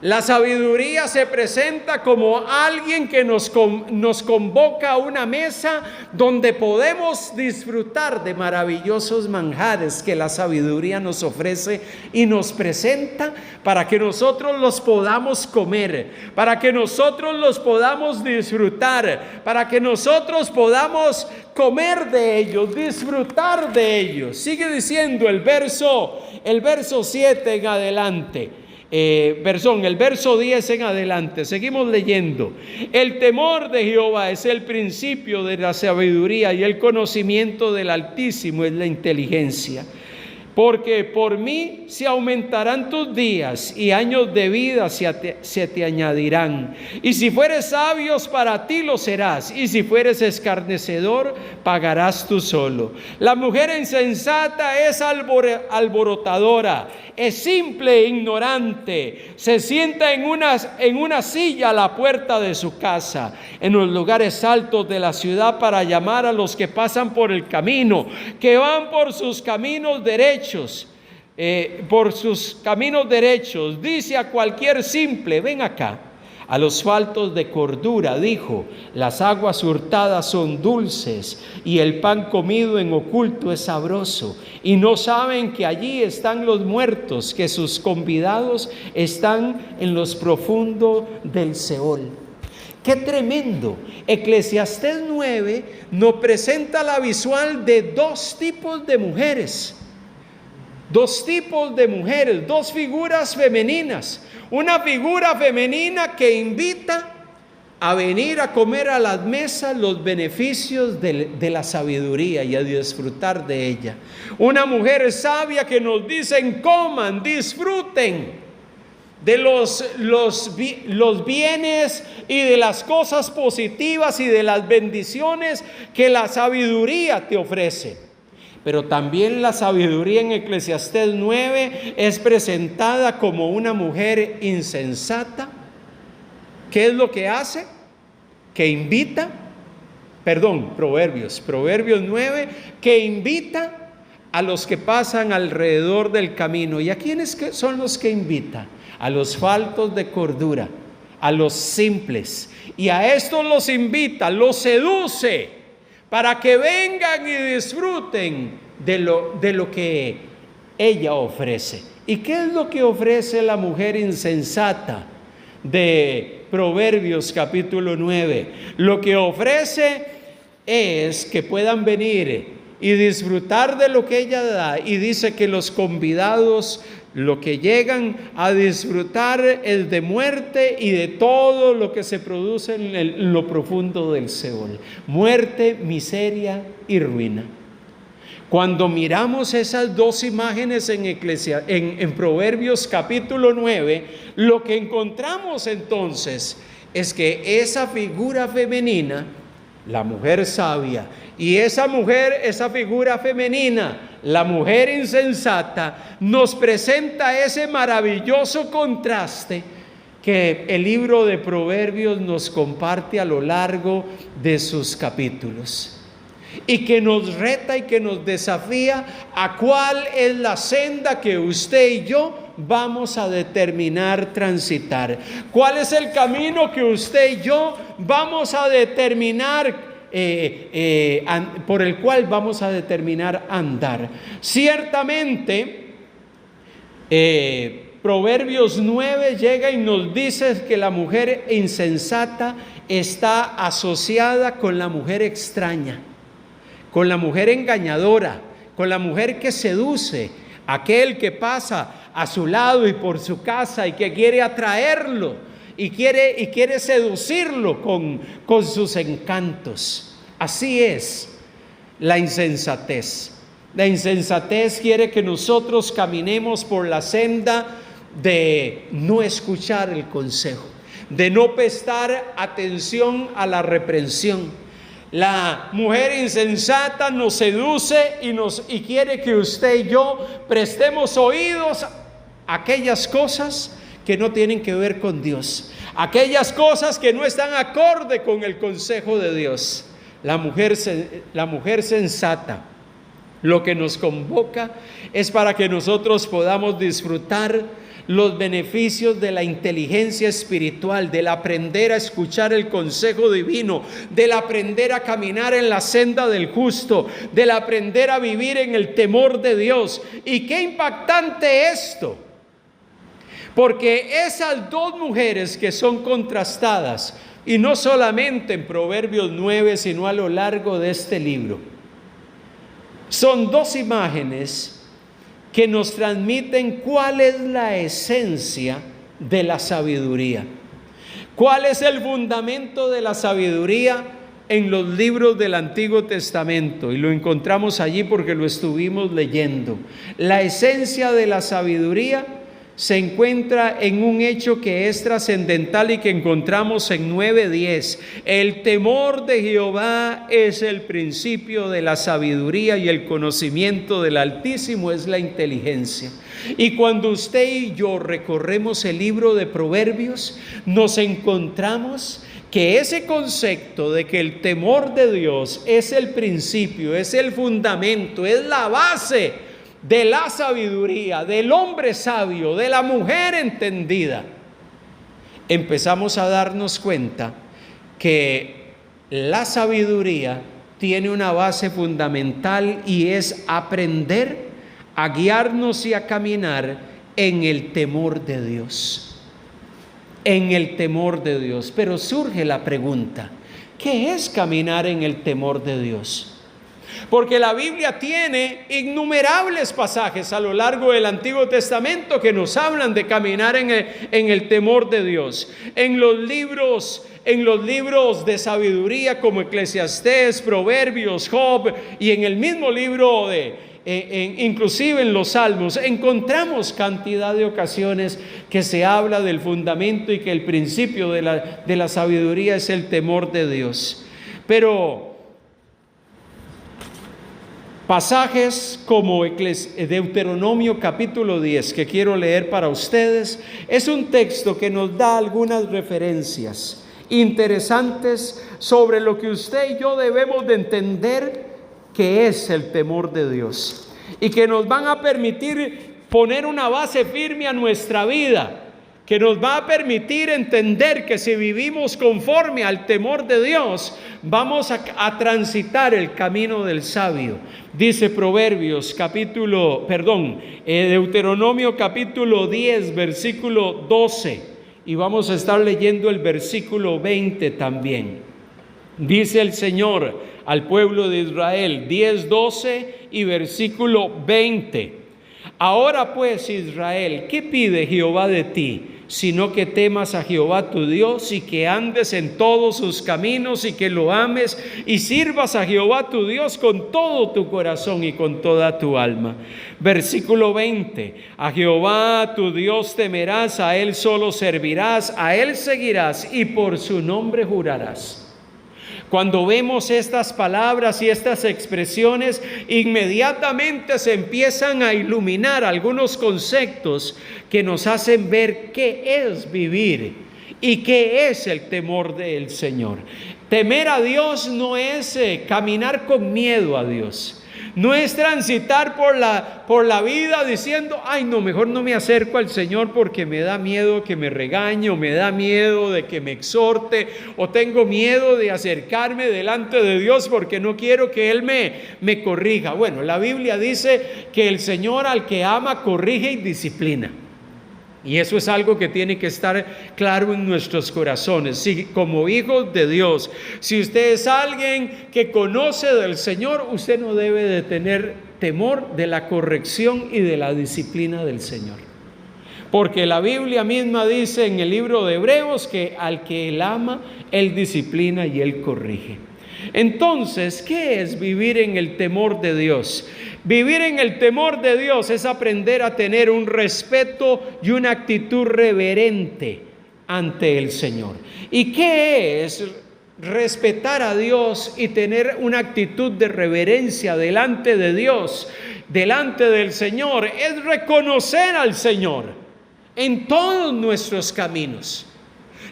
La sabiduría se presenta como alguien que nos convoca a una mesa donde podemos disfrutar de maravillosos manjares que la sabiduría nos ofrece y nos presenta para que nosotros los podamos comer, para que nosotros los podamos disfrutar, para que nosotros podamos comer de ellos, disfrutar de ellos. Sigue diciendo el verso 7 en adelante. El verso 10 en adelante, seguimos leyendo. El temor de Jehová es el principio de la sabiduría, y el conocimiento del Altísimo es la inteligencia. Porque por mí se aumentarán tus días, y años de vida se te añadirán. Y si fueres sabios, para ti lo serás, y si fueres escarnecedor, pagarás tú solo. La mujer insensata es alborotadora, es simple e ignorante. Se sienta en una silla a la puerta de su casa, en los lugares altos de la ciudad, para llamar a los que pasan por el camino, que van por sus caminos derechos. Dice a cualquier simple: ven acá. A los faltos de cordura dijo: las aguas hurtadas son dulces, y el pan comido en oculto es sabroso. Y no saben que allí están los muertos, que sus convidados están en los profundos del Seol. ¡Qué tremendo! Eclesiastés 9 nos presenta la visual de dos tipos de mujeres. Dos tipos de mujeres, dos figuras femeninas. Una figura femenina que invita a venir a comer a las mesas los beneficios de la sabiduría y a disfrutar de ella. Una mujer sabia que nos dicen: coman, disfruten de los bienes y de las cosas positivas y de las bendiciones que la sabiduría te ofrece. Pero también la sabiduría en Eclesiastés 9 es presentada como una mujer insensata. ¿Qué es lo que hace? Que invita, Proverbios 9, que invita a los que pasan alrededor del camino. ¿Y a quiénes son los que invita? A los faltos de cordura, a los simples. Y a estos los invita, los seduce, para que vengan y disfruten de lo que ella ofrece. ¿Y qué es lo que ofrece la mujer insensata de Proverbios capítulo 9? Lo que ofrece es que puedan venir y disfrutar de lo que ella da. Y dice que los convidados, lo que llegan a disfrutar es de muerte y de todo lo que se produce en lo profundo del Seol. Muerte, miseria y ruina. Cuando miramos esas dos imágenes en Proverbios capítulo 9, lo que encontramos entonces es que esa figura femenina, la mujer sabia, y esa figura femenina, la mujer insensata, nos presenta ese maravilloso contraste que el libro de Proverbios nos comparte a lo largo de sus capítulos, y que nos reta y que nos desafía a cuál es la senda que usted y yo vamos a determinar transitar. ¿Cuál es el camino que usted y yo vamos a determinar por el cual vamos a determinar andar? Ciertamente, Proverbios 9 llega y nos dice que la mujer insensata está asociada con la mujer extraña, con la mujer engañadora, con la mujer que seduce, aquel que pasa a su lado y por su casa y que quiere atraerlo y quiere seducirlo con sus encantos. Así es la insensatez. La insensatez quiere que nosotros caminemos por la senda de no escuchar el consejo, de no prestar atención a la reprensión. La mujer insensata nos seduce y quiere que usted y yo prestemos oídos a aquellas cosas que no tienen que ver con Dios, aquellas cosas que no están acorde con el consejo de Dios. La mujer sensata lo que nos convoca es para que nosotros podamos disfrutar los beneficios de la inteligencia espiritual, del aprender a escuchar el consejo divino, del aprender a caminar en la senda del justo, del aprender a vivir en el temor de Dios. Y qué impactante esto, porque esas dos mujeres que son contrastadas, y no solamente en Proverbios 9, sino a lo largo de este libro, son dos imágenes que nos transmiten cuál es la esencia de la sabiduría. ¿Cuál es el fundamento de la sabiduría en los libros del Antiguo Testamento? Y lo encontramos allí porque lo estuvimos leyendo. La esencia de la sabiduría se encuentra en un hecho que es trascendental y que encontramos en 9:10. El temor de Jehová es el principio de la sabiduría y el conocimiento del Altísimo es la inteligencia. Y cuando usted y yo recorremos el libro de Proverbios, nos encontramos que ese concepto de que el temor de Dios es el principio, es el fundamento, es la base de la sabiduría, del hombre sabio, de la mujer entendida, empezamos a darnos cuenta que la sabiduría tiene una base fundamental y es aprender a guiarnos y a caminar en el temor de Dios. En el temor de Dios. Pero surge la pregunta, ¿qué es caminar en el temor de Dios? Porque la Biblia tiene innumerables pasajes a lo largo del Antiguo Testamento que nos hablan de caminar en el temor de Dios. En los libros de sabiduría como Eclesiastés, Proverbios, Job, y en el mismo libro inclusive en los Salmos, encontramos cantidad de ocasiones que se habla del fundamento y que el principio de la sabiduría es el temor de Dios. Pero pasajes como Deuteronomio capítulo 10, que quiero leer para ustedes, es un texto que nos da algunas referencias interesantes sobre lo que usted y yo debemos de entender que es el temor de Dios, y que nos van a permitir poner una base firme a nuestra vida, que nos va a permitir entender que si vivimos conforme al temor de Dios, vamos a transitar el camino del sabio. Dice Deuteronomio capítulo 10, versículo 12, y vamos a estar leyendo el versículo 20 también. Dice el Señor al pueblo de Israel, 10:12 y versículo 20. Ahora pues, Israel, ¿qué pide Jehová de ti? Sino que temas a Jehová tu Dios y que andes en todos sus caminos y que lo ames y sirvas a Jehová tu Dios con todo tu corazón y con toda tu alma. Versículo 20, a Jehová tu Dios temerás, a Él solo servirás, a Él seguirás y por su nombre jurarás. Cuando vemos estas palabras y estas expresiones, inmediatamente se empiezan a iluminar algunos conceptos que nos hacen ver qué es vivir y qué es el temor del Señor. Temer a Dios no es caminar con miedo a Dios. No es transitar por la vida diciendo, ay no, mejor no me acerco al Señor porque me da miedo que me regañe, o me da miedo de que me exhorte, o tengo miedo de acercarme delante de Dios porque no quiero que Él me corrija. Bueno, la Biblia dice que el Señor al que ama corrige y disciplina. Y eso es algo que tiene que estar claro en nuestros corazones. Si como hijos de Dios, si usted es alguien que conoce del Señor, usted no debe de tener temor de la corrección y de la disciplina del Señor. Porque la Biblia misma dice en el libro de Hebreos que al que Él ama, Él disciplina y Él corrige. Entonces, ¿qué es vivir en el temor de Dios? Vivir en el temor de Dios es aprender a tener un respeto y una actitud reverente ante el Señor. ¿Y qué es respetar a Dios y tener una actitud de reverencia delante de Dios, delante del Señor? Es reconocer al Señor en todos nuestros caminos.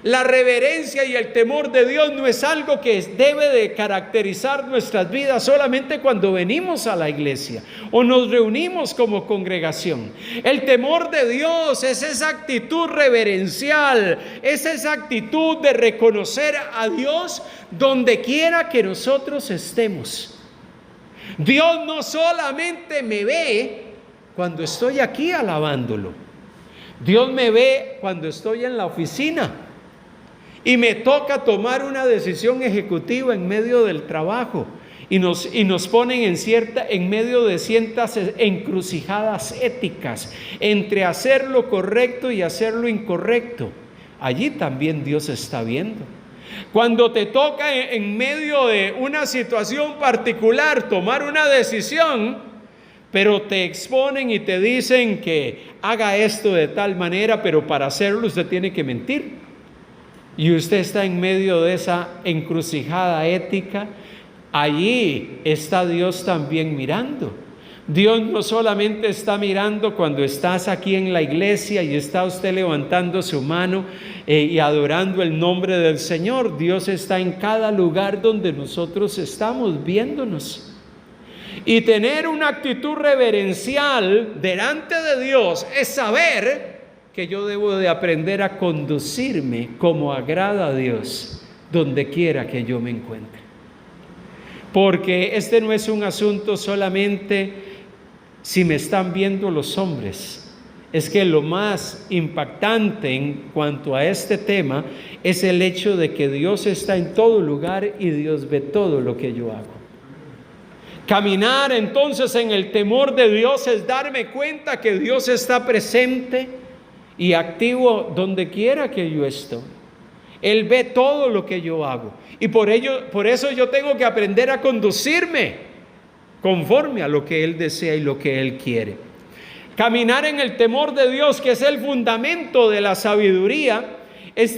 La reverencia y el temor de Dios no es algo que debe de caracterizar nuestras vidas solamente cuando venimos a la iglesia o nos reunimos como congregación. El temor de Dios es esa actitud reverencial, es esa actitud de reconocer a Dios donde quiera que nosotros estemos. Dios no solamente me ve cuando estoy aquí alabándolo. Dios me ve cuando estoy en la oficina y me toca tomar una decisión ejecutiva en medio del trabajo y nos ponen en medio de ciertas encrucijadas éticas entre hacer lo correcto y hacer lo incorrecto. Allí también Dios está viendo. Cuando te toca en medio de una situación particular tomar una decisión, pero te exponen y te dicen que haga esto de tal manera, pero para hacerlo usted tiene que mentir. Y usted está en medio de esa encrucijada ética. Allí está Dios también mirando. Dios no solamente está mirando cuando estás aquí en la iglesia y está usted levantando su mano y adorando el nombre del Señor. Dios está en cada lugar donde nosotros estamos viéndonos. Y tener una actitud reverencial delante de Dios es saber que yo debo de aprender a conducirme como agrada a Dios donde quiera que yo me encuentre. Porque este no es un asunto solamente si me están viendo los hombres. Es que lo más impactante en cuanto a este tema es el hecho de que Dios está en todo lugar y Dios ve todo lo que yo hago. Caminar entonces en el temor de Dios es darme cuenta que Dios está presente y activo donde quiera que yo estoy. Él ve todo lo que yo hago y por eso yo tengo que aprender a conducirme conforme a lo que Él desea y lo que Él quiere. Caminar en el temor de Dios, que es el fundamento de la sabiduría, es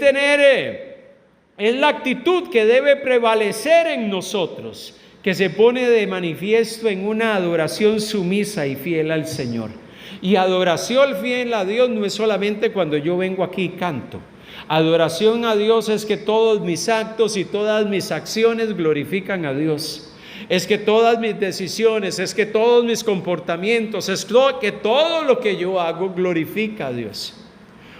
la actitud que debe prevalecer en nosotros, que se pone de manifiesto en una adoración sumisa y fiel al Señor. Y adoración fiel a Dios no es solamente cuando yo vengo aquí y canto. Adoración a Dios es que todos mis actos y todas mis acciones glorifican a Dios. Es que todas mis decisiones, es que todos mis comportamientos, que todo lo que yo hago glorifica a Dios.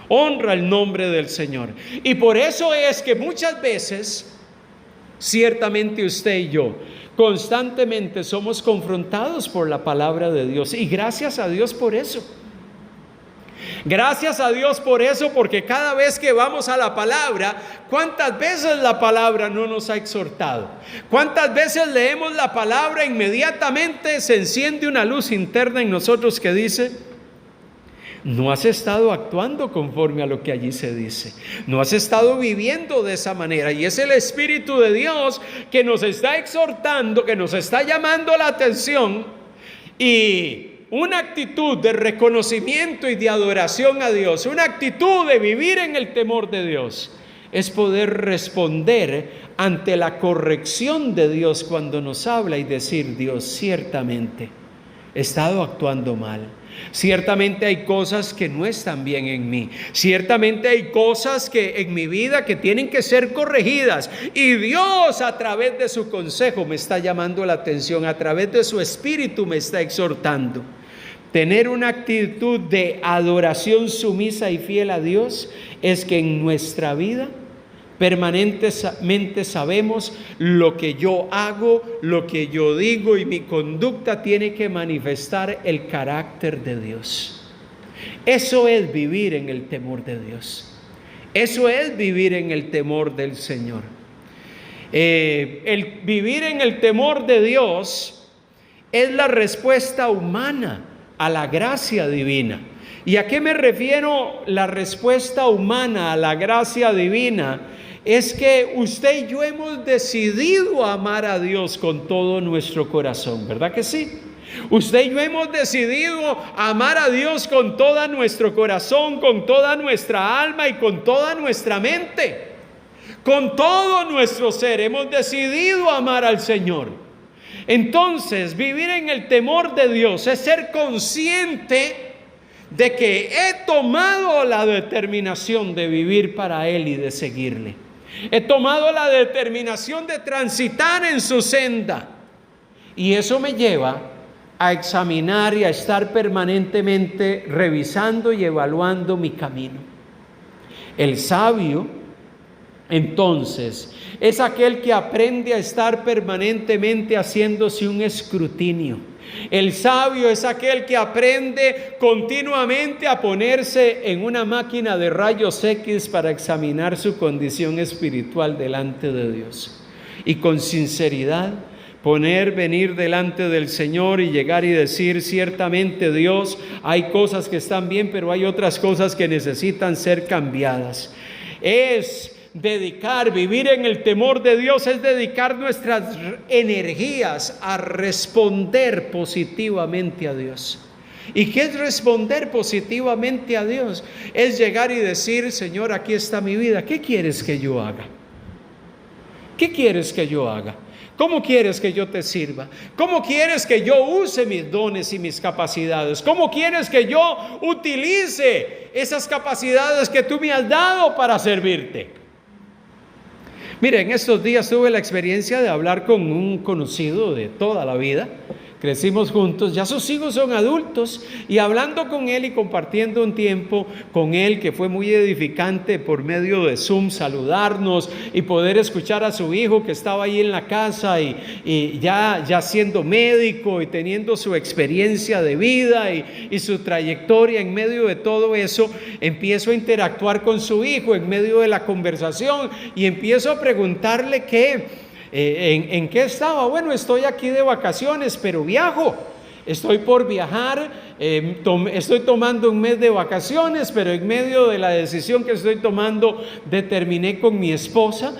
Honra el nombre del Señor. Y por eso es que muchas veces, ciertamente usted y yo, constantemente somos confrontados por la palabra de Dios. Y gracias a Dios por eso. Gracias a Dios por eso, porque cada vez que vamos a la palabra, ¿cuántas veces la palabra no nos ha exhortado? ¿Cuántas veces leemos la palabra e inmediatamente se enciende una luz interna en nosotros que dice: no has estado actuando conforme a lo que allí se dice, no has estado viviendo de esa manera? Y es el Espíritu de Dios que nos está exhortando, que nos está llamando la atención, y una actitud de reconocimiento y de adoración a Dios, una actitud de vivir en el temor de Dios, es poder responder ante la corrección de Dios cuando nos habla y decir: Dios, ciertamente he estado actuando mal. Ciertamente hay cosas que no están bien en mí. Ciertamente hay cosas que en mi vida que tienen que ser corregidas. Y Dios, a través de su consejo, me está llamando la atención. A través de su Espíritu me está exhortando. Tener una actitud de adoración sumisa y fiel a Dios es que en nuestra vida permanentemente sabemos lo que yo hago, lo que yo digo, y mi conducta tiene que manifestar el carácter de Dios. Eso es vivir en el temor de Dios. Eso es vivir en el temor del Señor. El vivir en el temor de Dios es la respuesta humana a la gracia divina. ¿Y a qué me refiero la respuesta humana a la gracia divina? Es que usted y yo hemos decidido amar a Dios con todo nuestro corazón, ¿verdad que sí? Usted y yo hemos decidido amar a Dios con todo nuestro corazón, con toda nuestra alma y con toda nuestra mente. Con todo nuestro ser hemos decidido amar al Señor. Entonces, vivir en el temor de Dios es ser consciente de que he tomado la determinación de vivir para Él y de seguirle. He tomado la determinación de transitar en su senda. Y eso me lleva a examinar y a estar permanentemente revisando y evaluando mi camino. El sabio, entonces, es aquel que aprende a estar permanentemente haciéndose un escrutinio. El sabio es aquel que aprende continuamente a ponerse en una máquina de rayos X para examinar su condición espiritual delante de Dios. Y con sinceridad venir delante del Señor y llegar y decir: ciertamente, Dios, hay cosas que están bien, pero hay otras cosas que necesitan ser cambiadas. Vivir en el temor de Dios es dedicar nuestras energías a responder positivamente a Dios. ¿Y qué es responder positivamente a Dios? Es llegar y decir: Señor, aquí está mi vida, ¿qué quieres que yo haga? ¿Qué quieres que yo haga? ¿Cómo quieres que yo te sirva? ¿Cómo quieres que yo use mis dones y mis capacidades? ¿Cómo quieres que yo utilice esas capacidades que tú me has dado para servirte? Mire, en estos días tuve la experiencia de hablar con un conocido de toda la vida. Crecimos juntos, ya sus hijos son adultos, y hablando con él y compartiendo un tiempo con él que fue muy edificante por medio de Zoom, saludarnos y poder escuchar a su hijo que estaba ahí en la casa y ya siendo médico y teniendo su experiencia de vida y su trayectoria. En medio de todo eso, empiezo a interactuar con su hijo en medio de la conversación y empiezo a preguntarle ¿en qué estaba? Bueno, estoy aquí de vacaciones, pero viajo. Estoy por viajar, estoy tomando un mes de vacaciones, pero en medio de la decisión que estoy tomando, determiné con mi esposa,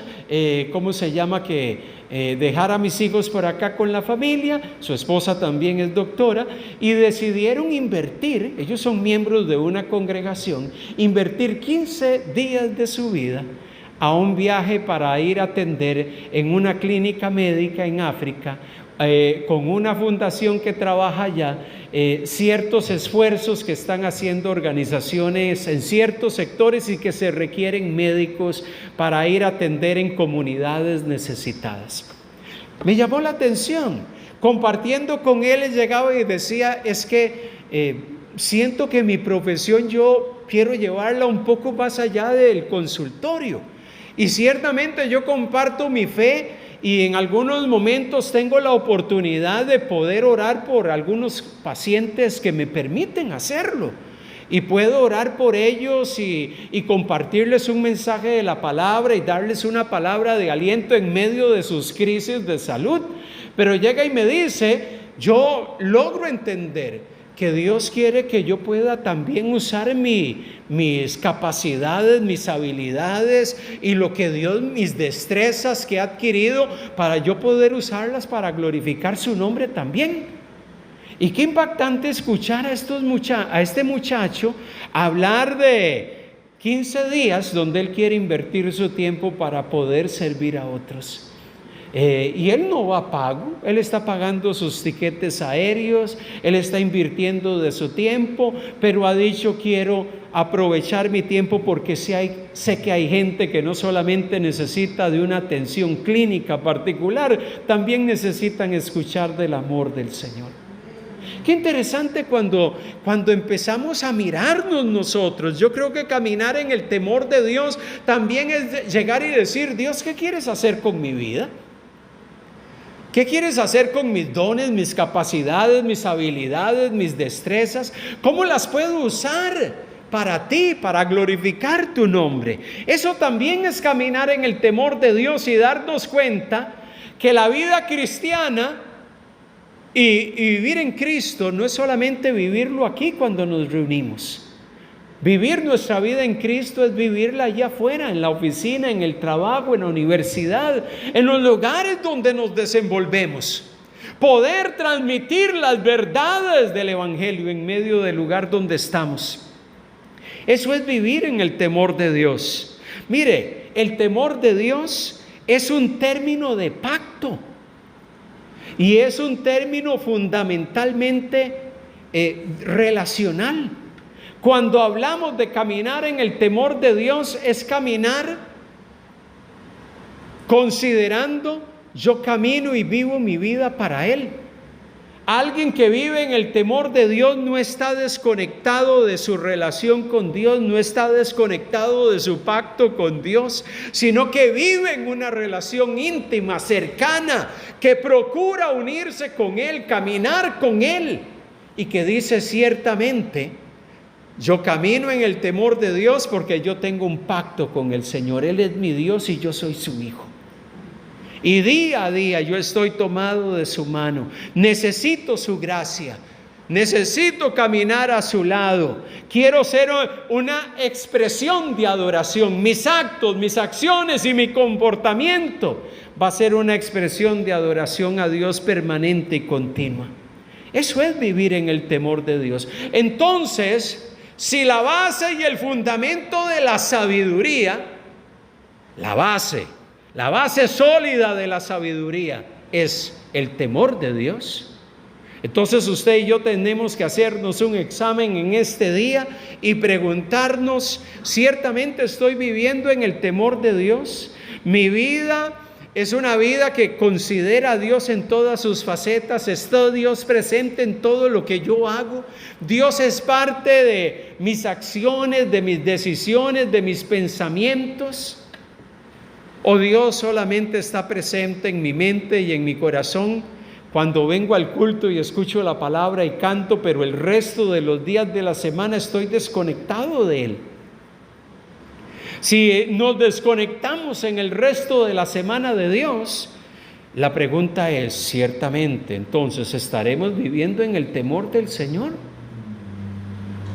dejar a mis hijos por acá con la familia. Su esposa también es doctora, y decidieron invertir, ellos son miembros de una congregación, invertir 15 días de su vida a un viaje para ir a atender en una clínica médica en África, con una fundación que trabaja allá, ciertos esfuerzos que están haciendo organizaciones en ciertos sectores y que se requieren médicos para ir a atender en comunidades necesitadas. Me llamó la atención. Compartiendo con él, llegaba y decía: es que siento que mi profesión yo quiero llevarla un poco más allá del consultorio. Y ciertamente yo comparto mi fe y en algunos momentos tengo la oportunidad de poder orar por algunos pacientes que me permiten hacerlo. Y puedo orar por ellos y compartirles un mensaje de la palabra y darles una palabra de aliento en medio de sus crisis de salud. Pero llega y me dice: yo logro entender que Dios quiere que yo pueda también usar mis capacidades, mis habilidades y mis destrezas que he adquirido, para yo poder usarlas para glorificar su nombre también. Y qué impactante escuchar a este muchacho hablar de 15 días donde él quiere invertir su tiempo para poder servir a otros. Y él no va pago, él está pagando sus tiquetes aéreos, él está invirtiendo de su tiempo, pero ha dicho: quiero aprovechar mi tiempo porque sé que hay gente que no solamente necesita de una atención clínica particular, también necesitan escuchar del amor del Señor. Qué interesante cuando empezamos a mirarnos nosotros. Yo creo que caminar en el temor de Dios también es llegar y decir: Dios, ¿qué quieres hacer con mi vida? ¿Qué quieres hacer con mis dones, mis capacidades, mis habilidades, mis destrezas? ¿Cómo las puedo usar para ti, para glorificar tu nombre? Eso también es caminar en el temor de Dios y darnos cuenta que la vida cristiana y vivir en Cristo no es solamente vivirlo aquí cuando nos reunimos. Vivir nuestra vida en Cristo es vivirla allá afuera, en la oficina, en el trabajo, en la universidad, en los lugares donde nos desenvolvemos. Poder transmitir las verdades del Evangelio en medio del lugar donde estamos. Eso es vivir en el temor de Dios. Mire, el temor de Dios es un término de pacto. Y es un término fundamentalmente relacional. Cuando hablamos de caminar en el temor de Dios, es caminar considerando: yo camino y vivo mi vida para Él. Alguien que vive en el temor de Dios no está desconectado de su relación con Dios, no está desconectado de su pacto con Dios, sino que vive en una relación íntima, cercana, que procura unirse con Él, caminar con Él, y que dice ciertamente: yo camino en el temor de Dios porque yo tengo un pacto con el Señor. Él es mi Dios y yo soy su hijo. Y día a día yo estoy tomado de su mano. Necesito su gracia. Necesito caminar a su lado. Quiero ser una expresión de adoración. Mis actos, mis acciones y mi comportamiento va a ser una expresión de adoración a Dios permanente y continua. Eso es vivir en el temor de Dios. Entonces, si la base y el fundamento de la sabiduría, la base sólida de la sabiduría es el temor de Dios, entonces usted y yo tenemos que hacernos un examen en este día y preguntarnos: ¿ciertamente estoy viviendo en el temor de Dios? Mi vida es una vida que considera a Dios en todas sus facetas. ¿Está Dios presente en todo lo que yo hago? ¿Dios es parte de mis acciones, de mis decisiones, de mis pensamientos? ¿O Dios solamente está presente en mi mente y en mi corazón cuando vengo al culto y escucho la palabra y canto, pero el resto de los días de la semana estoy desconectado de Él? Si nos desconectamos en el resto de la semana de Dios, la pregunta es: ciertamente, entonces, ¿estaremos viviendo en el temor del Señor?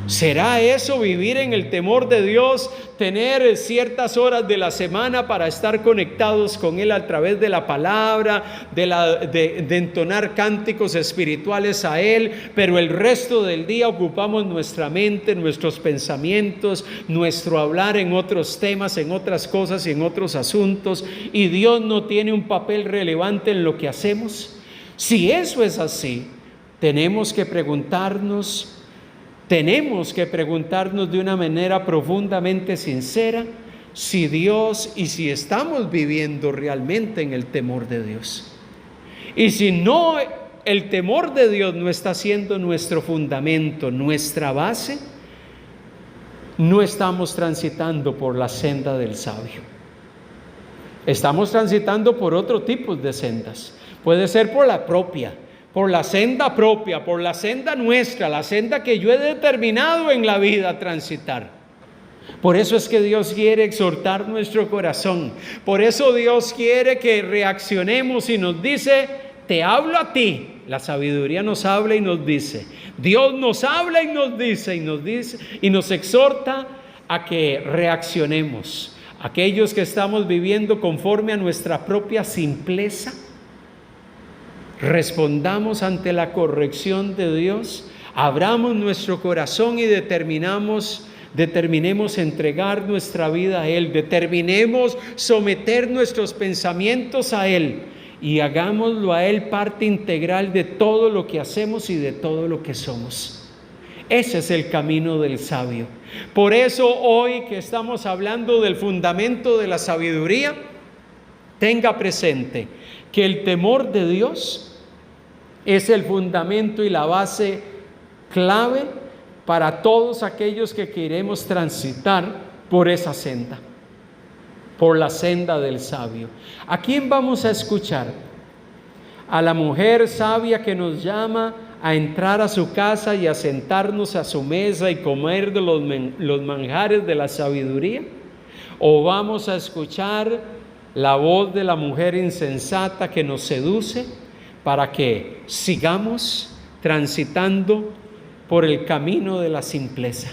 ¿Será eso vivir en el temor de Dios? Tener ciertas horas de la semana para estar conectados con Él a través de la palabra, de entonar cánticos espirituales a Él, pero el resto del día ocupamos nuestra mente, nuestros pensamientos, nuestro hablar en otros temas, en otras cosas y en otros asuntos, y Dios no tiene un papel relevante en lo que hacemos? Si eso es así, tenemos que preguntarnos de una manera profundamente sincera si Dios y si estamos viviendo realmente en el temor de Dios. Y si no, el temor de Dios no está siendo nuestro fundamento, nuestra base, no estamos transitando por la senda del sabio. Estamos transitando por otro tipo de sendas. Puede ser por la propia, por la senda propia, por la senda nuestra, la senda que yo he determinado en la vida transitar. Por eso es que Dios quiere exhortar nuestro corazón. Por eso Dios quiere que reaccionemos y nos dice: te hablo a ti. La sabiduría nos habla y nos dice. Dios nos habla y nos dice y nos exhorta a que reaccionemos. Aquellos que estamos viviendo conforme a nuestra propia simpleza, respondamos ante la corrección de Dios, abramos nuestro corazón y determinemos entregar nuestra vida a Él, determinemos someter nuestros pensamientos a Él y hagámoslo a Él parte integral de todo lo que hacemos y de todo lo que somos. Ese es el camino del sabio. Por eso hoy que estamos hablando del fundamento de la sabiduría, tenga presente que el temor de Dios es el fundamento y la base clave para todos aquellos que queremos transitar por esa senda, por la senda del sabio. ¿A quién vamos a escuchar? ¿A la mujer sabia que nos llama a entrar a su casa y a sentarnos a su mesa y comer de los manjares de la sabiduría? ¿O vamos a escuchar la voz de la mujer insensata que nos seduce para que sigamos transitando por el camino de la simpleza,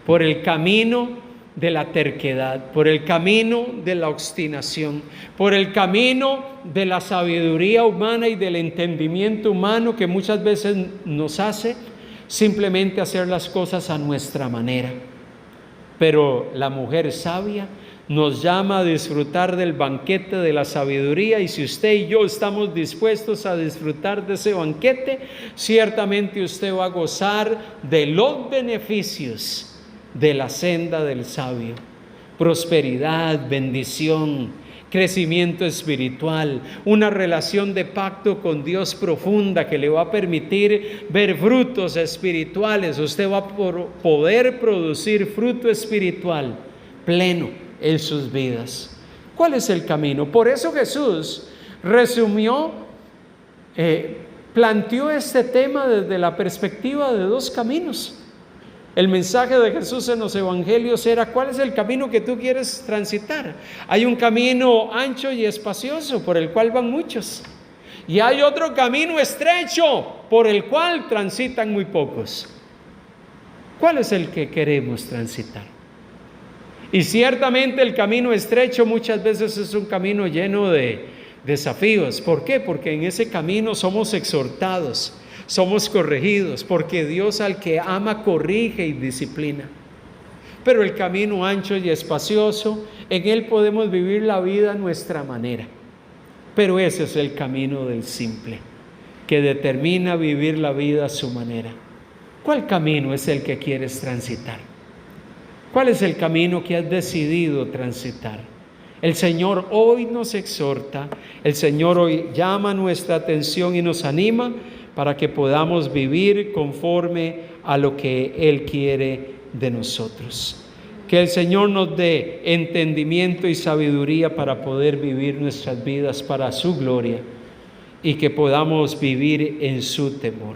por el camino de la terquedad, por el camino de la obstinación, por el camino de la sabiduría humana y del entendimiento humano que muchas veces nos hace simplemente hacer las cosas a nuestra manera? Pero la mujer sabia nos llama a disfrutar del banquete de la sabiduría, y si usted y yo estamos dispuestos a disfrutar de ese banquete, ciertamente usted va a gozar de los beneficios de la senda del sabio: prosperidad, bendición, crecimiento espiritual, una relación de pacto con Dios profunda que le va a permitir ver frutos espirituales. Usted va a poder producir fruto espiritual pleno en sus vidas. ¿Cuál es el camino? Por eso Jesús planteó este tema desde la perspectiva de dos caminos. El mensaje de Jesús en los evangelios era: ¿cuál es el camino que tú quieres transitar? Hay un camino ancho y espacioso por el cual van muchos, y hay otro camino estrecho por el cual transitan muy pocos. ¿Cuál es el que queremos transitar? Y ciertamente el camino estrecho muchas veces es un camino lleno de desafíos. ¿Por qué? Porque en ese camino somos exhortados, somos corregidos, porque Dios al que ama corrige y disciplina. Pero el camino ancho y espacioso, en él podemos vivir la vida a nuestra manera. Pero ese es el camino del simple, que determina vivir la vida a su manera. ¿Cuál camino es el que quieres transitar? ¿Cuál es el camino que has decidido transitar? El Señor hoy nos exhorta, el Señor hoy llama nuestra atención y nos anima para que podamos vivir conforme a lo que Él quiere de nosotros. Que el Señor nos dé entendimiento y sabiduría para poder vivir nuestras vidas para su gloria, y que podamos vivir en su temor.